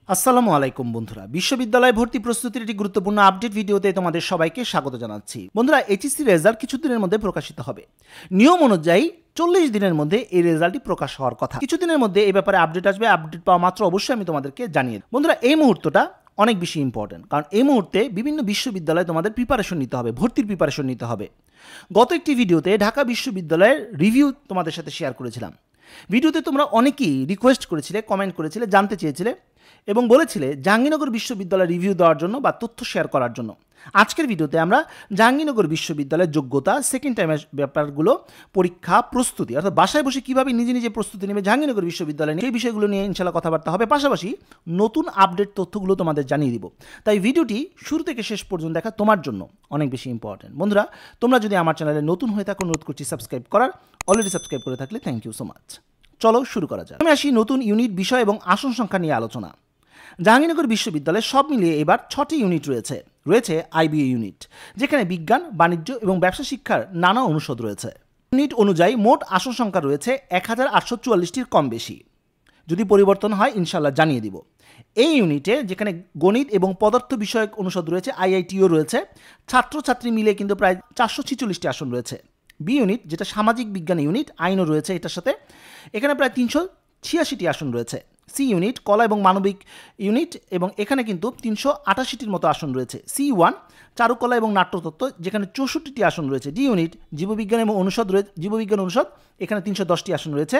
আসসালামু আলাইকুম বন্ধুরা, বিশ্ববিদ্যালয় ভর্তি প্রস্তুতির একটি গুরুত্বপূর্ণ আপডেট ভিডিওতে তোমাদের সবাইকে স্বাগত জানাচ্ছি। বন্ধুরা, এইচএসসি রেজাল্ট কিছুদিনের মধ্যে প্রকাশিত হবে। নিয়ম অনুযায়ী 40 দিনের মধ্যে এই রেজাল্টটি প্রকাশ হওয়ার কথা। কিছুদিনের মধ্যে এই ব্যাপারে আপডেট আসবে। আপডেট পাওয়া মাত্র অবশ্যই আমি তোমাদেরকে জানিয়ে দেব। বন্ধুরা, এই মুহূর্তটা অনেক বেশি ইম্পর্টেন্ট, কারণ এই মুহূর্তে বিভিন্ন বিশ্ববিদ্যালয়ে তোমাদের প্রিপারেশন নিতে হবে, ভর্তির প্রিপারেশন নিতে হবে। গত একটি ভিডিওতে ঢাকা বিশ্ববিদ্যালয়ের রিভিউ তোমাদের সাথে শেয়ার করেছিলাম। ভিডিওতে তোমরা অনেকেই রিকোয়েস্ট করেছিলে, কমেন্ট করেছিলে, জানতে চেয়েছিলে এবং বলেছিলে জাহাঙ্গীরনগর বিশ্ববিদ্যালয়ের রিভিউ দেওয়ার জন্য বা তথ্য শেয়ার করার জন্য। আজকের ভিডিওতে আমরা জাহাঙ্গীরনগর বিশ্ববিদ্যালয়ের যোগ্যতা, সেকেন্ড টাইমের ব্যাপারগুলো, পরীক্ষা প্রস্তুতি, অর্থাৎ বাসায় বসে কীভাবে নিজে নিজে প্রস্তুতি নেবে জাহাঙ্গীরনগর বিশ্ববিদ্যালয়ে, সেই বিষয়গুলো নিয়ে ইনশাআল্লাহ কথাবার্তা হবে। পাশাপাশি নতুন আপডেট তথ্যগুলো তোমাদের জানিয়ে দিব। তাই ভিডিওটি শুরু থেকে শেষ পর্যন্ত দেখা তোমার জন্য অনেক বেশি ইম্পর্টেন্ট। বন্ধুরা, তোমরা যদি আমার চ্যানেলে নতুন হয়ে থাকো, অনুরোধ করছি সাবস্ক্রাইব করার। অলরেডি সাবস্ক্রাইব করে থাকলে থ্যাংক ইউ সো মাচ। চলো শুরু করা যাক। আমি আসি নতুন ইউনিট, বিষয় এবং আসন সংখ্যা নিয়ে আলোচনা। জাহাঙ্গীরনগর বিশ্ববিদ্যালয়ে সব মিলিয়ে এবার 6টি ইউনিট রয়েছে আইবিএ ইউনিট, যেখানে বিজ্ঞান, বাণিজ্য এবং ব্যবসা শিক্ষার নানা অনুষদ রয়েছে। ইউনিট অনুযায়ী মোট আসন সংখ্যা রয়েছে 1844টির কম বেশি। যদি পরিবর্তন হয় ইনশাল্লাহ জানিয়ে দিব। এই ইউনিটে যেখানে গণিত এবং পদার্থ বিষয়ক অনুষদ রয়েছে, আইআইটিও রয়েছে, ছাত্রছাত্রী মিলে কিন্তু প্রায় 446টি আসন রয়েছে। বি ইউনিট, যেটা সামাজিক বিজ্ঞান ইউনিট, আইনও রয়েছে এটার সাথে, এখানে প্রায় 386টি আসন রয়েছে। সি ইউনিট, কলা এবং মানবিক ইউনিট, এবং এখানে কিন্তু 388টির মতো আসন রয়েছে। C1 চারুকলা এবং নাট্যতত্ত্ব, যেখানে 64টি আসন রয়েছে। ডি ইউনিট, জীববিজ্ঞান এবং জীববিজ্ঞান অনুষদ, এখানে 310টি আসন রয়েছে।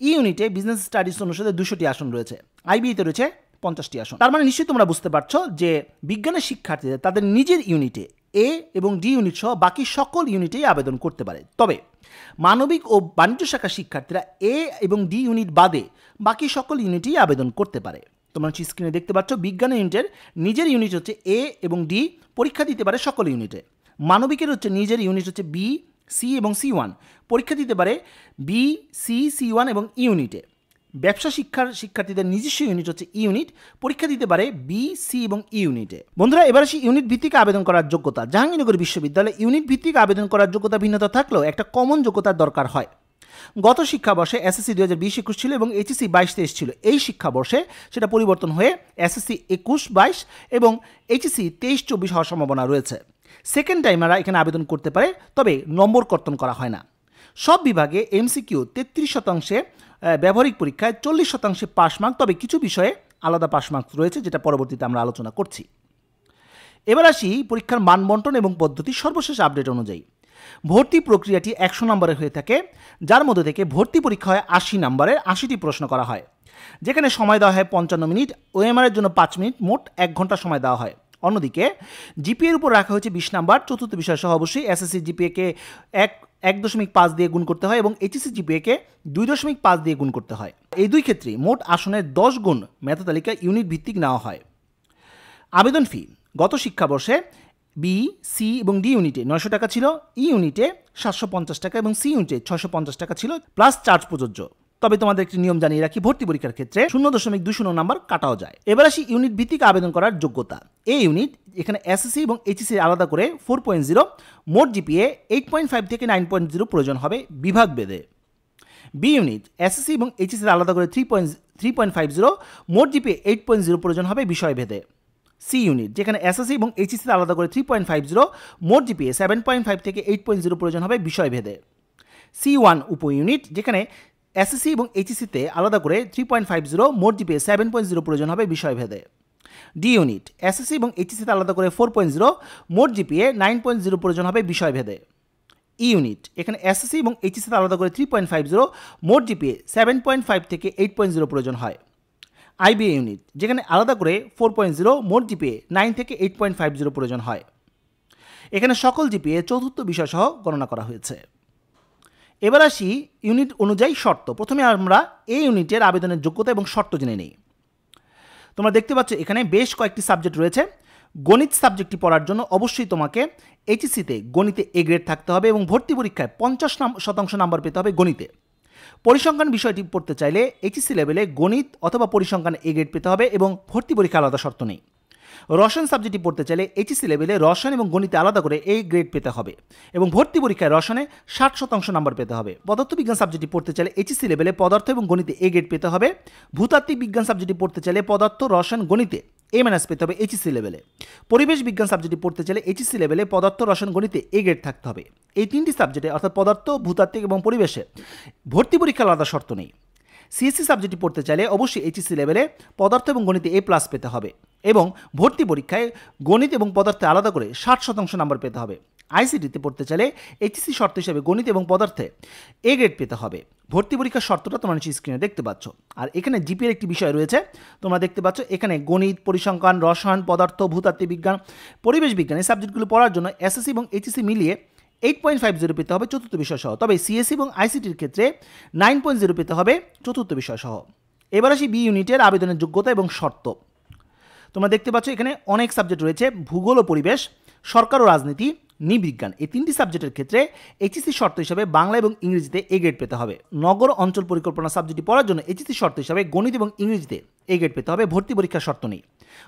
ই ইউনিটে বিজনেস স্টাডিজ অনুষদে 200টি আসন রয়েছে। আইবিএতে রয়েছে 50টি আসন। তার মানে নিশ্চয়ই তোমরা বুঝতে পারছো যে বিজ্ঞানের শিক্ষার্থীদের তাদের নিজের ইউনিটে এ এবং ডি ইউনিট সহ বাকি সকল ইউনিটেই আবেদন করতে পারে। তবে মানবিক ও বাণিজ্য শাখার শিক্ষার্থীরা এ এবং ডি ইউনিট বাদে বাকি সকল ইউনিটেই আবেদন করতে পারে। তোমরা স্ক্রিনে দেখতে পাচ্ছ, বিজ্ঞানের ইউনিটের নিজের ইউনিট হচ্ছে এ এবং ডি, পরীক্ষা দিতে পারে সকল ইউনিটে। মানবিকের হচ্ছে নিজের ইউনিট হচ্ছে বি, সি এবং C1, পরীক্ষা দিতে পারে বি, সি, C1 এবং ইউনিটে। ব্যবসা শিক্ষার শিক্ষার্থীদের নিজস্ব ইউনিট হচ্ছে ইউনিট, পরীক্ষা দিতে পারে বি, সি এবং ইউনিটে। বন্ধুরা, এবার আসি ইউনিট ভিত্তিক আবেদন করার যোগ্যতা। জাহাঙ্গীরনগর বিশ্ববিদ্যালয়ে ইউনিট ভিত্তিক আবেদন করার যোগ্যতা ভিন্নতা থাকলেও একটা কমন যোগ্যতার দরকার হয়। গত শিক্ষাবর্ষে এসএসসি 2020-21 ছিল এবং এইচএসসি 22-23 ছিল। এই শিক্ষাবর্ষে সেটা পরিবর্তন হয়ে এসএসসি 21-22 এবং এইচএসসি 23-24 হওয়ার সম্ভাবনা রয়েছে। সেকেন্ড টাইমাররা এখানে আবেদন করতে পারে, তবে নম্বর কর্তন করা হয় না। সব বিভাগে এমসিকিউ 33%, ব্যবহারিক পরীক্ষায় 40% পাস মার্ক, তবে কিছু বিষয়ে আলাদা পাস মার্ক রয়েছে, যেটা পরবর্তীতে আমরা আলোচনা করছি। এবার আসি পরীক্ষার মান বন্টন এবং পদ্ধতি। সর্বশেষ আপডেট অনুযায়ী ভর্তি প্রক্রিয়াটি 100 নম্বরের হয়ে থাকে, যার মধ্যে থেকে ভর্তি পরীক্ষা হয় 80 নম্বরের, 80টি প্রশ্ন করা হয়, যেখানে সময় দেওয়া হয় 55 মিনিট, ওএমআর-এর জন্য 5 মিনিট, মোট 1 ঘন্টা সময় দেওয়া হয়। অন্যদিকে জিপিএর উপর রাখা হয়েছে 20 নাম্বার। চতুর্থ বিষয় সহ অবশ্যই এসএসসি জিপিএকে 1.5 দিয়ে গুণ করতে হয় এবং এইচএসসি জিপিএকে 2.5 দিয়ে গুণ করতে হয়। এই দুই ক্ষেত্রে মোট আসনের 10 গুণ মেধা তালিকা ইউনিট ভিত্তিক নেওয়া হয়। আবেদন ফি গত শিক্ষাবর্ষে বি, সি এবং ডি ইউনিটে 900 টাকা ছিল, ই ইউনিটে 750 টাকা এবং সি ইউনিটে 650 টাকা ছিল, প্লাস চার্জ প্রযোজ্য। তবে তোমাদের একটি নিয়ম জানিয়ে রাখি, ভর্তি পরীক্ষার ক্ষেত্রে 0.20 নাম্বার কাটাও যায়। এবার আসি ইউনিট ভিত্তিক আবেদন করার যোগ্যতা। এ ইউনিট, এখানে এসএসসি এবং এইচএসসি আলাদা করে 4.0, মোট জিপিএ 8.5 থেকে 9.0 প্রয়োজন হবে বিভাগ ভেদে। বি ইউনিট, এসএসসি এবং এইচএসসি আলাদা করে 3.50, মোট জিপিএ 8.0 প্রয়োজন হবে বিষয় ভেদে। সি ইউনিট, যেখানে এসএসসি এবং এইচএসসি আলাদা করে 3.50, মোট জিপিএ 7.5 থেকে 8.0 প্রয়োজন হবে বিষয় ভেদে। C1 উপ ইউনিট, যেখানে এসএসসি এবং এইচএসসিতে আলাদা করে 3.50, মোট জিপিএ 7.0 প্রয়োজন হবে বিষয় ভেদে। ডি ইউনিট, এসএসসি এবং এইচএসসিতে আলাদা করে 4.0, মোট জিপিএ 9.0 প্রয়োজন হবে বিষয় ভেদে। ই ইউনিট, এখানে এসএসসি এবং এইচএসসিতে আলাদা করে 3.50, মোট জিপিএ 7.5 থেকে 8.0 প্রয়োজন হয়। আইবিএ ইউনিট, যেখানে আলাদা করে 4.0, মোট জিপিএ 9 থেকে 8.50 প্রয়োজন হয়। এখানে সকল জিপিএ চতুর্থ বিষয় সহ গণনা করা হয়েছে। এবার আসি ইউনিট অনুযায়ী শর্ত। প্রথমে আমরা এই ইউনিটের আবেদনের যোগ্যতা এবং শর্ত জেনে নিই। তোমরা দেখতে পাচ্ছ এখানে বেশ কয়েকটি সাবজেক্ট রয়েছে। গণিত সাবজেক্টটি পড়ার জন্য অবশ্যই তোমাকে এইচএসসিতে গণিতে এ গ্রেড থাকতে হবে এবং ভর্তি পরীক্ষায় 50% নাম্বার পেতে হবে গণিতে। পরিসংখ্যান বিষয়টি পড়তে চাইলে এইচএসসি লেভেলে গণিত অথবা পরিসংখ্যান এ গ্রেড পেতে হবে এবং ভর্তি পরীক্ষা আলাদা শর্ত নেই। রসায়ন সাবজেক্টটি পড়তে চাইলে এইচএসসি লেভেলে রসায়ন এবং গণিতে আলাদা করে এই গ্রেড পেতে হবে এবং ভর্তি পরীক্ষায় রসায়নে 60% নাম্বার পেতে হবে। পদার্থবিজ্ঞান সাবজেক্টটি পড়তে চাইলে এইচএসসি লেভেলে পদার্থ এবং গণিতে এ গ্রেড পেতে হবে। ভূতাত্ত্বিক বিজ্ঞান সাবজেক্টটি পড়তে চাইলে পদার্থ, রসায়ন, গণিতে এ মাইনাস পেতে হবে এইচএসসি লেভেলে। পরিবেশ বিজ্ঞান সাবজেক্টটি পড়তে চাইলে এইচএসসি লেভেলে পদার্থ, রসায়ন, গণিতে এ গ্রেড থাকতে হবে। এই তিনটি সাবজেক্টে অর্থাৎ পদার্থ, ভূতাত্ত্বিক এবং পরিবেশে ভর্তি পরীক্ষার আলাদা শর্ত নেই। সিএসসি সাবজেক্টটি পড়তে চাইলে অবশ্যই এইচএসসি লেভেলে পদার্থ এবং গণিতে এ প্লাস পেতে হবে এবং ভর্তি পরীক্ষায় গণিত এবং পদার্থে আলাদা করে 60% নাম্বার পেতে হবে। আইসিটিতে পড়তে চাইলে এইচএসসি শর্ত হিসেবে গণিত এবং পদার্থে এ গ্রেড পেতে হবে। ভর্তি পরীক্ষার শর্তটা তোমরা নিচে স্ক্রিনে দেখতে পাচ্ছ। আর এখানে জিপিএর একটি বিষয় রয়েছে, তোমরা দেখতে পাচ্ছ এখানে গণিত, পরিসংখ্যান, রসায়ন, পদার্থ, ভূতাত্ত্বিক বিজ্ঞান, পরিবেশ বিজ্ঞান এই সাবজেক্টগুলো পড়ার জন্য এসএসসি এবং এইচএসসি মিলিয়ে 8.50 পেতে হবে চতুর্থ বিষয় সহ। তবে সিএসসি এবং আইসিটির ক্ষেত্রে 9.0 পেতে হবে চতুর্থ বিষয় সহ। এবার আসি বি ইউনিটের আবেদনের যোগ্যতা এবং শর্ত। তোমরা দেখতে পাচ্ছ এখানে অনেক সাবজেক্ট রয়েছে, ভূগোল ও পরিবেশ, সরকার ও রাজনীতি, নৃবিজ্ঞান। এই তিনটি সাবজেক্টের ক্ষেত্রে এইচএসসি শর্ত হিসাবে বাংলা এবং ইংরেজিতে এ গ্রেড পেতে হবে। নগর অঞ্চল পরিকল্পনা সাবজেক্টটি পড়ার জন্য এইচএসসি শর্ত হিসাবে গণিত এবং ইংরেজিতে এ গ্রেড পেতে হবে। ভর্তি পরীক্ষার শর্ত নেই।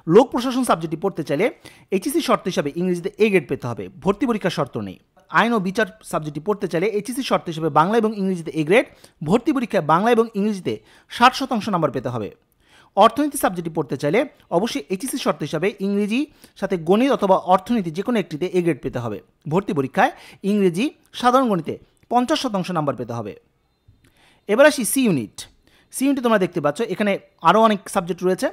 লোক প্রশাসন সাবজেক্টটি পড়তে চাইলে এইচএসসি শর্ত হিসাবে ইংরেজিতে এ গ্রেড পেতে হবে। ভর্তি পরীক্ষার শর্ত নেই। আইন ও বিচার সাবজেক্টটি পড়তে চাইলে এইচএসসি শর্ত হিসেবে বাংলা এবং ইংরেজিতে এ গ্রেড। ভর্তি পরীক্ষায় বাংলা এবং ইংরেজিতে 60% নাম্বার পেতে হবে। অর্থনীতি সাবজেক্টটি পড়তে চাইলে অবশ্যই এইচএসসি শর্ত হিসাবে ইংরেজি সাথে গণিত অথবা অর্থনীতি যে কোনো একটিতে এ গ্রেড পেতে হবে। ভর্তি পরীক্ষায় ইংরেজি, সাধারণ গণিতে 50% নাম্বার পেতে হবে। এবার আসি সি ইউনিট। সি ইউনিটে তোমরা দেখতে পাচ্ছ এখানে আরও অনেক সাবজেক্ট রয়েছে।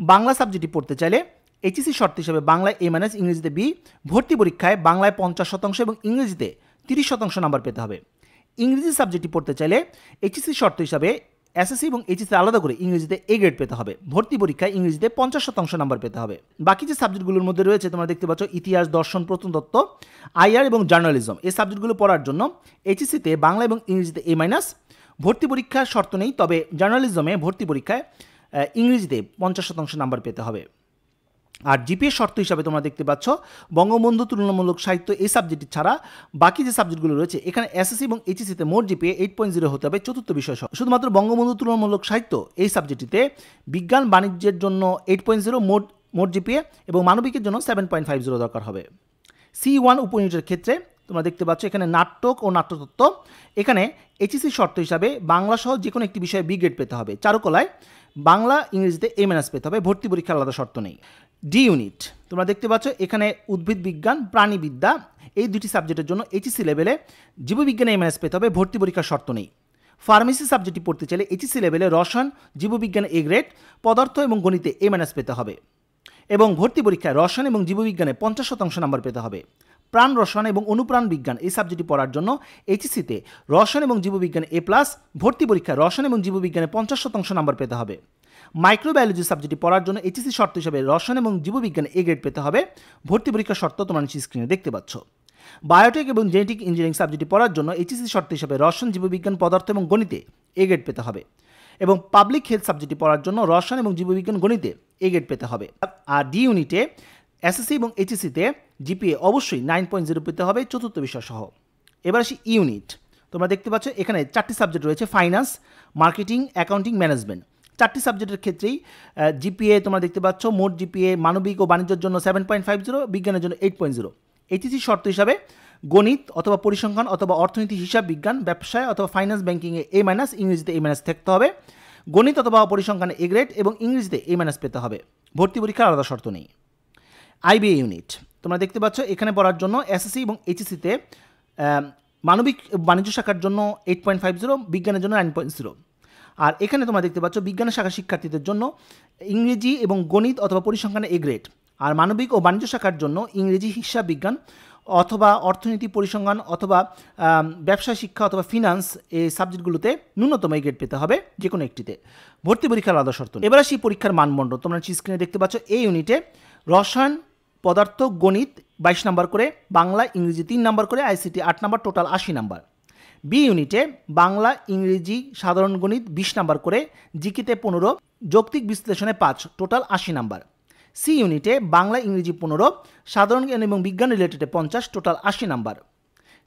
বাংলা সাবজেক্টটি পড়তে চাইলে এইচএসসি শর্ত হিসেবে বাংলায় এ মাইনাস, ইংরেজিতে বি। ভর্তি পরীক্ষায় বাংলায় 50% এবং ইংরেজিতে 30% নাম্বার পেতে হবে। ইংরেজি সাবজেক্টটি পড়তে চাইলে এইচএসসি শর্ত হিসাবে এসএসসি এবং এইচএসসি আলাদা করে ইংরেজিতে এ গ্রেড পেতে হবে। ভর্তি পরীক্ষায় ইংরেজিতে 50% নাম্বার পেতে হবে। বাকি যে সাবজেক্টগুলোর মধ্যে রয়েছে তোমরা দেখতে পাচ্ছ ইতিহাস, দর্শন, প্রত্নতত্ত্ব, আইআর এবং জার্নালিজম। এই সাবজেক্টগুলো পড়ার জন্য এইচএসসিতে বাংলা এবং ইংরেজিতে এ মাইনাস। ভর্তি পরীক্ষার শর্ত নেই, তবে জার্নালিজমে ভর্তি পরীক্ষায় ইংরেজিতে 50% নাম্বার পেতে হবে। আর জিপিএ শর্ত হিসাবে তোমরা দেখতে পাচ্ছ বঙ্গবন্ধু তুলনামূলক সাহিত্য এই সাবজেক্টটি ছাড়া বাকি যে সাবজেক্টগুলো রয়েছে এখানে এসএসসি এবং এইচএসসিতে মোট জিপিএ 8.0 হতে হবে চতুর্থ বিষয় সহ। শুধুমাত্র বঙ্গবন্ধু তুলনামূলক সাহিত্য এই সাবজেক্টটিতে বিজ্ঞান বাণিজ্যের জন্য 8.0 মোট জিপিএ এবং মানবিকের জন্য 7.50 দরকার হবে। C1 উপইউনিটের ক্ষেত্রে তোমরা দেখতে পাচ্ছ এখানে নাটক ও নাট্যতত্ত্ব, এখানে এইচএসসি শর্ত হিসাবে বাংলা সহ যে কোনো একটি বিষয়ে বি গ্রেড পেতে হবে। চারুকলায় বাংলা, ইংরেজিতে এ মাইনাস পেতে হবে। ভর্তি পরীক্ষার আলাদা শর্ত নেই। ডি ইউনিট তোমরা দেখতে পাচ্ছ এখানে উদ্ভিদ বিজ্ঞান, প্রাণীবিদ্যা এই দুটি সাবজেক্টের জন্য এইচএসসি লেভেলে জীববিজ্ঞানে এ মাইনাস পেতে হবে। ভর্তি পরীক্ষার শর্ত নেই। ফার্মেসি সাবজেক্টটি পড়তে চাইলে এইচএসসি লেভেলে রসায়ন, জীববিজ্ঞানে এ গ্রেড, পদার্থ এবং গণিতে এ মাইনাস পেতে হবে এবং ভর্তি পরীক্ষায় রসায়ন এবং জীববিজ্ঞানে 50% নাম্বার পেতে হবে। প্রাণ রসায়ন এবং অনুপ্রাণ বিজ্ঞান এই সাবজেক্টটি পড়ার জন্য এইচএসসিতে রসায়ন এবং জীববিজ্ঞানে এ প্লাস। ভর্তি পরীক্ষায় রসায়ন এবং জীববিজ্ঞানে 50% নাম্বার পেতে হবে। মাইক্রোবায়োলজি সাবজেক্টটি পড়ার জন্য এইচএসসি শর্ত হিসেবে রসায়ন এবং জীববিজ্ঞানে এ গ্রেড পেতে হবে। ভর্তি পরীক্ষার শর্ত তোমরা নিচে স্ক্রিনে দেখতে পাচ্ছ। বায়োটেক এবং জেনেটিক ইঞ্জিনিয়ারিং সাবজেক্টটি পড়ার জন্য এইচএসসি শর্ত হিসেবে রসায়ন, জীববিজ্ঞান, পদার্থ এবং গণিতে এ গ্রেড পেতে হবে এবং পাবলিক হেলথ সাবজেক্টটি পড়ার জন্য রসায়ন এবং জীববিজ্ঞান, গণিতে এ গ্রেড পেতে হবে। আর ডি ইউনিটে এসএসসি এবং এইচএসসিতে জিপিএ অবশ্যই 9.0 পেতে হবে চতুর্থ বিষয় সহ। এবার আসি ইউনিট। তোমরা দেখতে পাচ্ছ এখানে 4টি সাবজেক্ট রয়েছে, ফাইন্যান্স, মার্কেটিং, অ্যাকাউন্টিং, ম্যানেজমেন্ট। 4টি সাবজেক্টের ক্ষেত্রেই জিপিএ তোমরা দেখতে পাচ্ছ মোট জিপিএ মানবিক ও বাণিজ্যের জন্য 7.50, বিজ্ঞানের জন্য 8.0। এইচএসসি শর্ত হিসাবে গণিত অথবা পরিসংখ্যান অথবা অর্থনীতি, হিসাব বিজ্ঞান, ব্যবসায় অথবা ফাইন্যান্স, ব্যাংকিংয়ে এ মাইনাস, ইংরেজিতে এ মাইনাস থাকতে হবে। গণিত অথবা পরিসংখ্যানে এ গ্রেড এবং ইংরেজিতে এ মাইনাস পেতে হবে। ভর্তি পরীক্ষার আলাদা শর্ত নেই। আইবিএ ইউনিট তোমরা দেখতে পাচ্ছ এখানে পড়ার জন্য এসএসসি এবং এইচএসসিতে মানবিক বাণিজ্য শাখার জন্য 8.50, বিজ্ঞানের জন্য 9.0। আর এখানে তোমরা দেখতে পাচ্ছ বিজ্ঞানের শাখার শিক্ষার্থীদের জন্য ইংরেজি এবং গণিত অথবা পরিসংখ্যানে এ গ্রেড। আর মানবিক ও বাণিজ্য শাখার জন্য ইংরেজি, হিসাব বিজ্ঞান অথবা অর্থনীতি, পরিসংখ্যান অথবা ব্যবসা শিক্ষা অথবা ফিনান্স এই সাবজেক্টগুলোতে ন্যূনতম এ গ্রেড পেতে হবে যে কোনো একটিতে। ভর্তি পরীক্ষার আলাদা শর্ত। এবার আসি পরীক্ষার মানদণ্ড। তোমরা স্ক্রিনে দেখতে পাচ্ছ এই ইউনিটে রসায়ন, পদার্থ, গণিত 22 নাম্বার করে, বাংলা, ইংরেজি 3 নাম্বার করে, ICT 8 number, total 80 number. B ইউনিটে বাংলা, ইংরেজি, সাধারণ গণিত 20 নাম্বার করে, জিকেতে 15, যৌক্তিক বিশ্লেষণে 5, টোটাল 80 নাম্বার। সি ইউনিটে বাংলা, ইংরেজি 15, সাধারণ জ্ঞান এবং বিজ্ঞান রিলেটেডে 50, টোটাল 80 নাম্বার।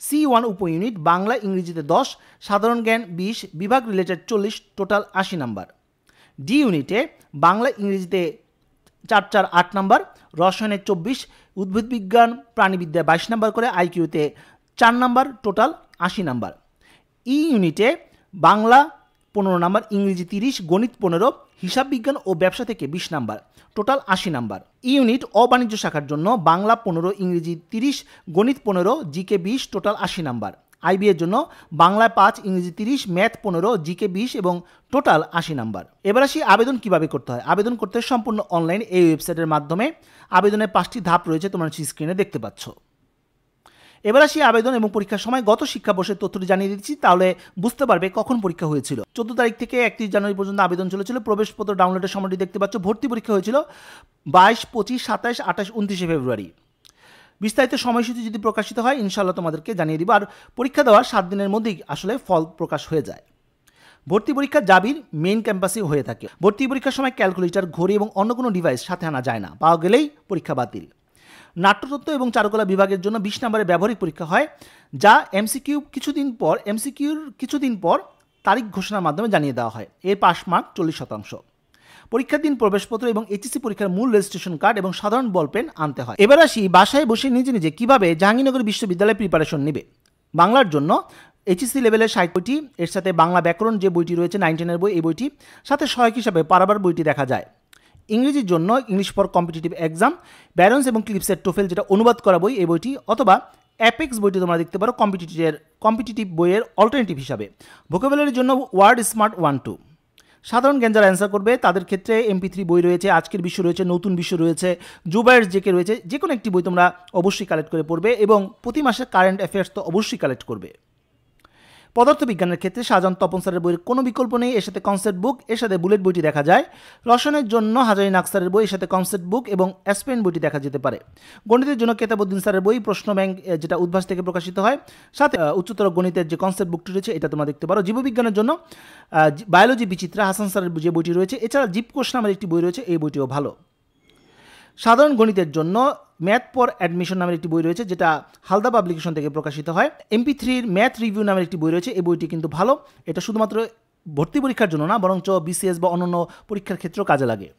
C1 উপ ইউনিট বাংলা, ইংরেজিতে 10, সাধারণ জ্ঞান 20, বিভাগ রিলেটেড 40, টোটাল 80 নাম্বার। ডি ইউনিটে বাংলা, ইংরেজিতে 4 4 8 নাম্বার, রসায়নে 24, উদ্ভিদবিজ্ঞান প্রাণীবিদ্যায় 22 নাম্বার করে, আইকিউতে 4 নাম্বার, টোটাল 80 নাম্বার। ই ইউনিটে বাংলা 15 নাম্বার, ইংরেজি 30, গণিত 15, হিসাব বিজ্ঞান ও ব্যবসা থেকে 20 নাম্বার, টোটাল 80 নাম্বার। ই ইউনিট অবাণিজ্য শাখার জন্য বাংলা 15, ইংরেজি 30, গণিত 15, জিকে 20, টোটাল 80 নাম্বার। আইবি এর জন্য বাংলায় 5, ইংরেজি 30, ম্যাথ 15, জিকে 20 এবং টোটাল 80 নাম্বার। এবার আসি আবেদন কিভাবে করতে হয়। আবেদন করতে হয় সম্পূর্ণ অনলাইন এই ওয়েবসাইটের মাধ্যমে। আবেদনের 5টি ধাপ রয়েছে, তোমরা স্ক্রিনে দেখতে পাচ্ছ। এবার আসি আবেদন এবং পরীক্ষার সময়। গত শিক্ষাবর্ষের তথ্যটি জানিয়ে দিচ্ছি, তাহলে বুঝতে পারবে কখন পরীক্ষা হয়েছিল। 14 তারিখ থেকে 31 জানুয়ারি পর্যন্ত আবেদন চলেছিল। প্রবেশপত্র ডাউনলোডের সময়টি দেখতে পাচ্ছ। ভর্তি পরীক্ষা হয়েছিল 22, 25, 27, 28, 29 ফেব্রুয়ারি। বিস্তারিত সময়সূচি যদি প্রকাশিত হয় ইনশাআল্লাহ তোমাদেরকে জানিয়ে দিব। আর পরীক্ষা দেওয়ার 7 দিনের মধ্যেই আসলে ফল প্রকাশ হয়ে যায়। ভর্তি পরীক্ষা জাবির মেইন ক্যাম্পাসে হয়ে থাকে। ভর্তি পরীক্ষার সময় ক্যালকুলেটর, ঘড়ি এবং অন্য কোনো ডিভাইস সাথে আনা যায় না। পাওয়া গেলেই পরীক্ষা বাতিল। নাট্যতত্ত্ব এবং চারুকলা বিভাগের জন্য 20 নম্বরের ব্যবহারিক পরীক্ষা হয়, যা এমসিকিউর কিছুদিন পর তারিখ ঘোষণার মাধ্যমে জানিয়ে দেওয়া হয়। এর পাস মার্ক 40%। পরীক্ষার দিন প্রবেশপত্র এবং এইচএসসি পরীক্ষার মূল রেজিস্ট্রেশন কার্ড এবং সাধারণ বল পেন আনতে হয়। এবার আসি বাসায় বসে নিজে নিজে কিভাবে জাহাঙ্গীরনগর বিশ্ববিদ্যালয়ে প্রিপারেশন নেবে। বাংলার জন্য এইচএসসি লেভেলের 60 বইটি, এর সাথে বাংলা ব্যাকরণ যে বইটি রয়েছে 9-10 বই, এই বইটি সাথে সহায়ক হিসাবে পারাবার বইটি দেখা যায়। ইংরেজির জন্য English for competitive exam, barons এবং ক্লিপসের টোফেল যেটা অনুবাদ করা বই, এই বইটি, অথবা অ্যাপেক্স বইটি তোমরা দেখতে পারো কম্পিটিটিভ বইয়ের অল্টারনেটিভ হিসাবে। ভোকাবুলারির জন্য ওয়ার্ড স্মার্ট 1-2। সাধারণ জ্ঞান যারা অ্যান্সার করবে তাদের ক্ষেত্রে MP3 বই রয়েছে, আজকের বিশ্ব রয়েছে, নতুন বিশ্ব রয়েছে, জুবায়ের জেকে রয়েছে। যে কোনো একটি বই তোমরা অবশ্যই কালেক্ট করে পড়বে এবং প্রতি মাসে কারেন্ট অ্যাফেয়ার্স তো অবশ্যই কালেক্ট করবে। পদার্থবিজ্ঞানের ক্ষেত্রে শাহজাহান তপন স্যারের বইয়ের কোনো বিকল্প নেই, এর সাথে কনসেপ্ট বুক, এর সাথে বুলেট বইটি দেখা যায়। রসায়নের জন্য হাজারি নাকসারের বই, এর সাথে কনসেপ্ট বুক এবং অ্যাসপেন বইটি দেখা যেতে পারে। গণিতের জন্য কেতাবুদ্দিন স্যারের বই, প্রশ্ন ব্যাংক যেটা উদ্ভাস থেকে প্রকাশিত হয়, সাথে উচ্চতর গণিতের যে কনসেপ্ট বুকটি রয়েছে এটা তোমরা দেখতে পারো। জীববিজ্ঞানের জন্য বায়োলজি বিচিত্রা হাসান স্যারের যে বইটি রয়েছে, এছাড়া জীবকোষ নামের একটি বই রয়েছে, এই বইটিও ভালো। সাধারণ গণিতের জন্য ম্যাথ ফর অ্যাডমিশন নামের একটি বই রয়েছে, যেটা হালদা পাবলিকেশন থেকে প্রকাশিত হয়। MP3 ম্যাথ রিভিউ নামের একটি বই রয়েছে, এই বইটি কিন্তু ভালো। এটা শুধুমাত্র ভর্তি পরীক্ষার জন্য না, বরঞ্চ BCS বা অন্যান্য পরীক্ষার ক্ষেত্রেও কাজে লাগে।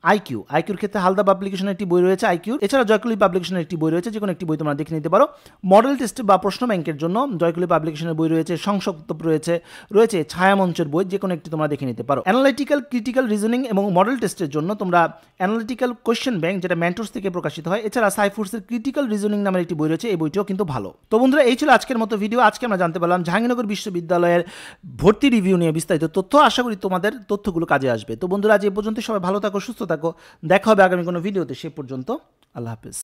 আইকিউর ক্ষেত্রে হালদা পাবলিকেশনের একটি বই রয়েছে আইকিউ, এছাড়া জয়কলি পাবলিকেশনের একটি বই রয়েছে, যে কোনো একটি বই তোমরা দেখে নিতে পারো। মডেল টেস্ট বা প্রশ্ন ব্যাংকের জন্য জয়কলি পাবলিকেশনের বই রয়েছে, সংসপ্তব রয়েছে ছায়ামঞ্চের বই, যে কোনো একটি তোমরা দেখে নিতে পারো। অ্যানালিটিক্যাল, ক্রিটিক্যাল রিজনিং এবং মডেল টেস্টের জন্য তোমরা অ্যানালিটিক্যাল কোয়েশ্চেন ব্যাংক, যেটা ম্যান্টোস থেকে প্রকাশিত হয়, এছাড়া সাইফুডসের ক্রিটিক্যাল রিজনিং নামের একটি বই রয়েছে, এই বইটিও কিন্তু ভালো। তো বন্ধুরা, এই ছিল আজকের মতো ভিডিও। আজকে আমরা জানতে পারলাম জাহাঙ্গীরনগর বিশ্ববিদ্যালয়ের ভর্তি রিভিউ নিয়ে বিস্তারিত তথ্য। আশা করি তোমাদের তথ্যগুলো কাজে আসবে। তো বন্ধুরা, আজ এই পর্যন্ত, সবাই ভালো থাকো, সুস্থ থাকো। দেখা হবে আগামী কোনো ভিডিওতে। সে পর্যন্ত আল্লাহ হাফেজ।